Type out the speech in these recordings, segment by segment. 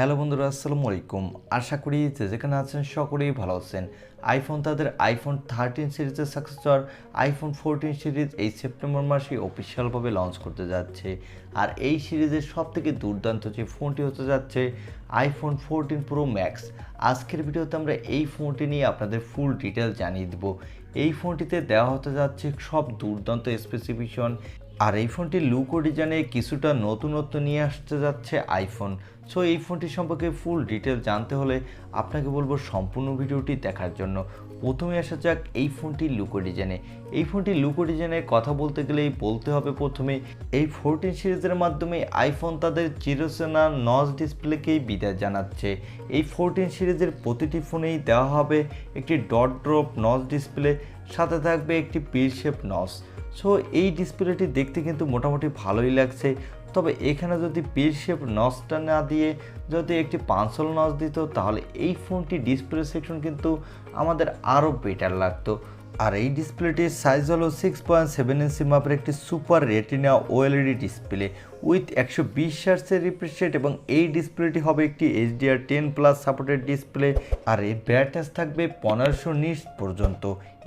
Hello বন্ধুরা, আসসালামু আলাইকুম। আশা করি যেখানে আছেন সকলেই ভালো আছেন। আইফোন তাদের আইফোন 13 সিরিজের সাকসেসর আইফোন 14 সিরিজ এই সেপ্টেম্বর মাসে অফিসিয়ালভাবে লঞ্চ করতে যাচ্ছে। আর এই সিরিজের সবথেকে দুর্দান্ত যে ফোনটি হতে যাচ্ছে আইফোন 14 প্রো ম্যাক্স। আজকের ভিডিওতে আমরা এই ফোনটি নিয়ে আপনাদের ফুল ডিটেল জানিয়ে দেব। এই ফোনটিতে দেওয়া হতে যাচ্ছে সব দুর্দান্ত স্পেসিফিকেশন, আর এই ফোনটির লুক ও ডিজাইনে কিছুটা নতুনত্ব নিয়ে আসতে যাচ্ছে আইফোন। সো এই ফোনটি সম্পর্কে ফুল ডিটেল জানতে হলে আপনাকে বলবো সম্পূর্ণ ভিডিওটি দেখার জন্য। প্রথমে আসা যাক এই ফোনটির লুক ও ডিজাইনে। এই ফোনটির লুক ও ডিজাইনের কথা বলতে গেলেই বলতে হবে প্রথমে এই 14 সিরিজের মাধ্যমে আইফোন তাদের চিরচেনা নচ ডিসপ্লেকেই বিদায় জানাচ্ছে। এই 14 সিরিজের প্রতিটি ফোনেই দেওয়া হবে একটি ডট ড্রপ নচ ডিসপ্লে, সাথে থাকবে একটি পিল শেপ নচ। সো এই ডিসপ্লেটি দেখতে কিন্তু মোটামুটি ভালোই লাগছে, তবে এখানে যদি পিল শেপ নচটা না দিয়ে যদি একটি পাঁচল নচ দিত তাহলে এই ফোনটি ডিসপ্লে সেকশন কিন্তু আমাদের আরও বেটার লাগতো। আর এই ডিসপ্লেটির সাইজ হলো 6.7 ইঞ্চি মাপের একটি super retina OLED display with 120 হার্টজের রিফ্রেশ রেট, এবং এই ডিসপ্লেটি হবে একটি HDR10+ সাপোর্টেড ডিসপ্লে। আর এর ব্রাইটনেস থাকবে 1500 নিটস পর্যন্ত।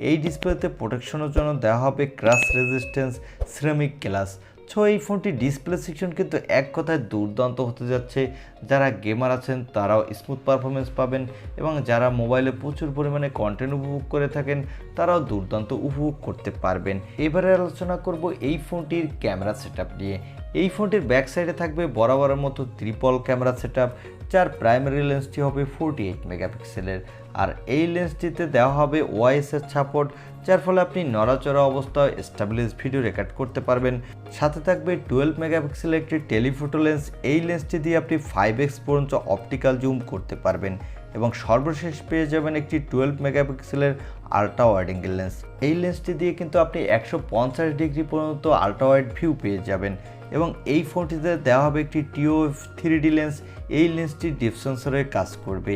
এই ডিসপ্লেতে প্রোটেকশনের জন্য দেওয়া হবে crash resistance ceramic glass. So এই ফোনটির ডিসপ্লে সেকশন কিন্তু এক কথায় দুর্দান্ত হতে যাচ্ছে। যারা গেমার আছেন তারাও স্মুথ পারফরমেন্স পাবেন, এবং যারা মোবাইলে প্রচুর পরিমাণে কন্টেন্ট উপভোগ করে থাকেন তারাও দুর্দান্ত উপভোগ করতে পারবেন। এবারে আলোচনা করব এই ফোনটির ক্যামেরা সেটআপ নিয়ে। এই ফোনটির ব্যাক সাইডে থাকবে বরাবরের মতো ট্রিপল ক্যামেরা সেটআপ, যার প্রাইমারি লেন্সটি হবে 48 মেগাপিক্সেলের। আর এই লেন্সটিতে দেওয়া হবে ওআইএসের সাপোর্ট, যার ফলে আপনি নড়াচড়া অবস্থায় স্টেবলাইজ ভিডিও রেকর্ড করতে পারবেন। সাথে থাকবে 12 মেগাপিক্সেলের একটি টেলিফোটো লেন্স। এই লেন্সটি দিয়ে আপনি 5x পর্যন্ত অপটিক্যাল জুম করতে পারবেন, এবং সর্বশেষ পেয়ে যাবেন একটি 12 মেগাপিক্সেলের আল্ট্রা ওয়াইড অ্যাঙ্গেল লেন্স। এই লেন্সটি দিয়ে কিন্তু আপনি 150 ডিগ্রি পর্যন্ত আল্ট্রা ওয়াইড ভিউ পেয়ে যাবেন, এবং এই ফোনটিতে দেওয়া হবে একটি TOF 3D লেন্স। এই লেন্সটি ডিপ সেন্সরের কাজ করবে।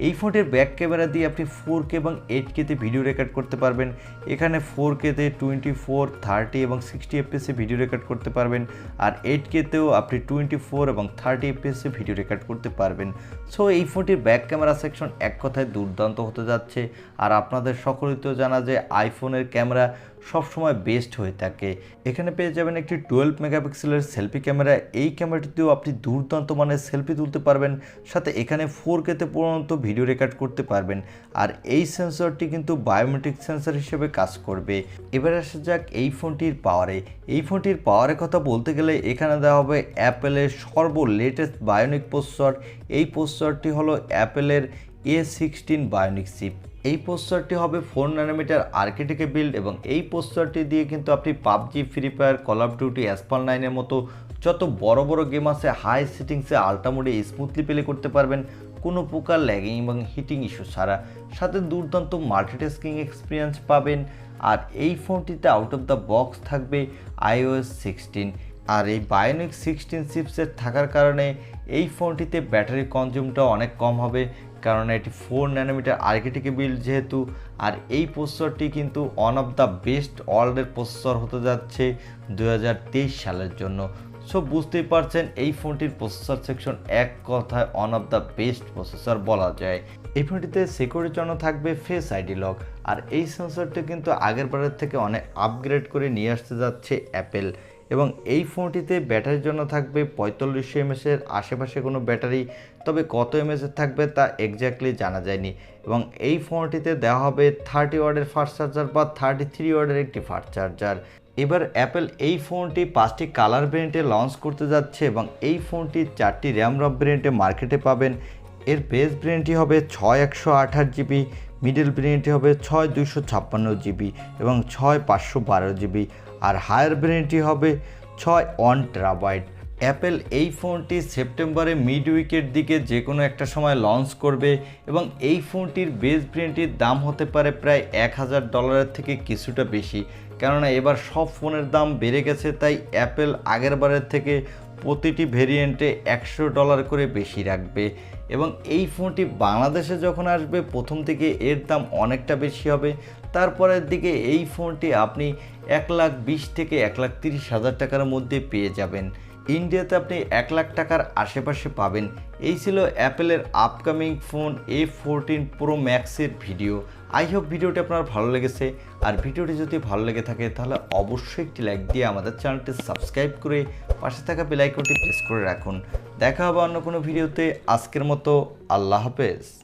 এই ফোনটির ব্যাক ক্যামেরা দিয়ে আপনি 4K এবং 8Kতে ভিডিও রেকর্ড করতে পারবেন। এখানে 4Kতে 24, 30 এবং 60 FPS ভিডিও রেকর্ড করতে পারবেন, আর 8Kতেও আপনি 24 এবং 30 FPS ভিডিও রেকর্ড করতে পারবেন। সো এই ফোনটির ব্যাক ক্যামেরা সেকশন এক কথায় দুর্দান্ত হতে যাচ্ছে। আর আপনাদের সকলেই তো জানা যে আইফোনের ক্যামেরা সবসময় বেস্ট হয়ে থাকে। এখানে পেয়ে যাবেন একটি 12 মেগাপিক্সেলের সেলফি ক্যামেরা। এই ক্যামেরাটিতেও আপনি দুর্দান্ত মানের সেলফি তুলতে পারবেন, সাথে এখানে 4Kতে পর্যন্ত ভিডিও রেকর্ড করতে পারবেন। আর এই সেন্সরটি কিন্তু বায়োমেট্রিক সেন্সর হিসেবে কাজ করবে। এবার আসা যাক এই ফোনটির পাওয়ারে। এই ফোনটির পাওয়ারের কথা বলতে গেলে এখানে দেওয়া হবে অ্যাপেলের সর্বলেটেস্ট বায়োনিক প্রসেসর। এই প্রসেসরটি হলো অ্যাপেলের A16 বায়োনিক চিপ। এই প্রসেসরটি হবে 4 ন্যানোমিটার আর্কিটেক্টে বিল্ড, এবং এই প্রসেসরটি দিয়ে কিন্তু আপনি PUBG, free fire, call of duty, asphalt 9-এর মতো যত বড় বড় গেম আছে হাই সেটিংসে আল্ট্রা মোডে স্মুথলি প্লে করতে পারবেন, কোনো প্রকার ল্যাগিং এবং হিটিং ইস্যু ছাড়া। সাথে দুর্দান্ত মাল্টিটাস্কিং এক্সপিরিয়েন্স পাবেন। আর এই ফোনটিতে আউট অফ দ্য বক্স থাকবে iOS 16। আর এই বায়োনিক 16 চিপসেট থাকার কারণে এই ফোনটিতে ব্যাটারি কনজিউমটা অনেক কম হবে, কারণ এটি 4 ন্যানোমিটার আর্কিটেক্টে বিল্ড যেহেতু। আর এই প্রসেসরটি কিন্তু ওয়ান অফ দ্য বেস্ট ওয়ার্ল্ডের প্রসেসর হতে যাচ্ছে 2023 সালের জন্য। সো বুঝতেই পারছেন এই ফোনটির প্রসেসর সেকশন এক কথায় one of the best processor বলা যায়। এই ফোনটিতে সিকিউরিটির জন্য থাকবে ফেস আইডি লক। আর এই সেন্সরটি কিন্তু আগের বারের থেকে অনেক আপগ্রেড করে নিয়ে আসতে যাচ্ছে অ্যাপেল। এবং এই ফোনটিতে ব্যাটারির জন্য থাকবে 4500 mAh-এর আশেপাশে কোনো ব্যাটারি, তবে কত mAh থাকবে তা এক্স্যাক্টলি জানা যায়নি। এবং এই ফোনটিতে দেওয়া হবে 30 ওয়াটের ফাস্ট চার্জার বা 33 ওয়াটের একটি ফাস্ট চার্জার। এবার অ্যাপেল এই ফোনটি 5টি কালার ভেরিয়েন্টে লঞ্চ করতে যাচ্ছে, এবং এই ফোনটি 4টি র্যাম রম ভেরিয়েন্টে মার্কেটে পাবেন। এর বেস ভেরিয়েন্টটি হবে 6128GB, মিডল ভেরিয়েন্টটি হবে 6256GB এবং 6512GB, আর হায়ার ভেরিয়েন্টটি হবে 1 TB। অ্যাপেল এই ফোনটি সেপ্টেম্বরে মিড উইকের দিকে যে কোনো একটা সময় লঞ্চ করবে, এবং এই ফোনটির বেস ভেরিয়েন্টটির দাম হতে পারে প্রায় $1000 থেকে কিছুটা বেশি, কেননা এবার সব ফোনের দাম বেড়ে গেছে। তাই অ্যাপেল আগের বারের থেকে প্রতিটি ভেরিয়েন্টে $100 করে বেশি রাখবে। এবং এই ফোনটি বাংলাদেশে যখন আসবে প্রথম থেকে এর দাম অনেকটা বেশি হবে, তারপরের দিকে এই ফোনটি আপনি 1,20,000 থেকে 1,30,000 টাকার মধ্যে পেয়ে যাবেন। ইন্ডিয়াতে আপনি 1 লাখ টাকার আশেপাশে পাবেন এই ছিল অ্যাপেলের আপকামিং ফোন A14 Pro Maxের ভিডিও। আই হোপ ভিডিওটি আপনার ভালো লেগেছে, আর ভিডিওটি যদি ভালো লেগে থাকে তাহলে অবশ্যই একটি লাইক দিয়ে আমাদের চ্যানেলটি সাবস্ক্রাইব করে পাশে থাকা বেল আইকনটি প্রেস করে রাখুন। দেখা হবে অন্য কোনো ভিডিওতে। আজকের মতো আল্লাহ হাফেজ।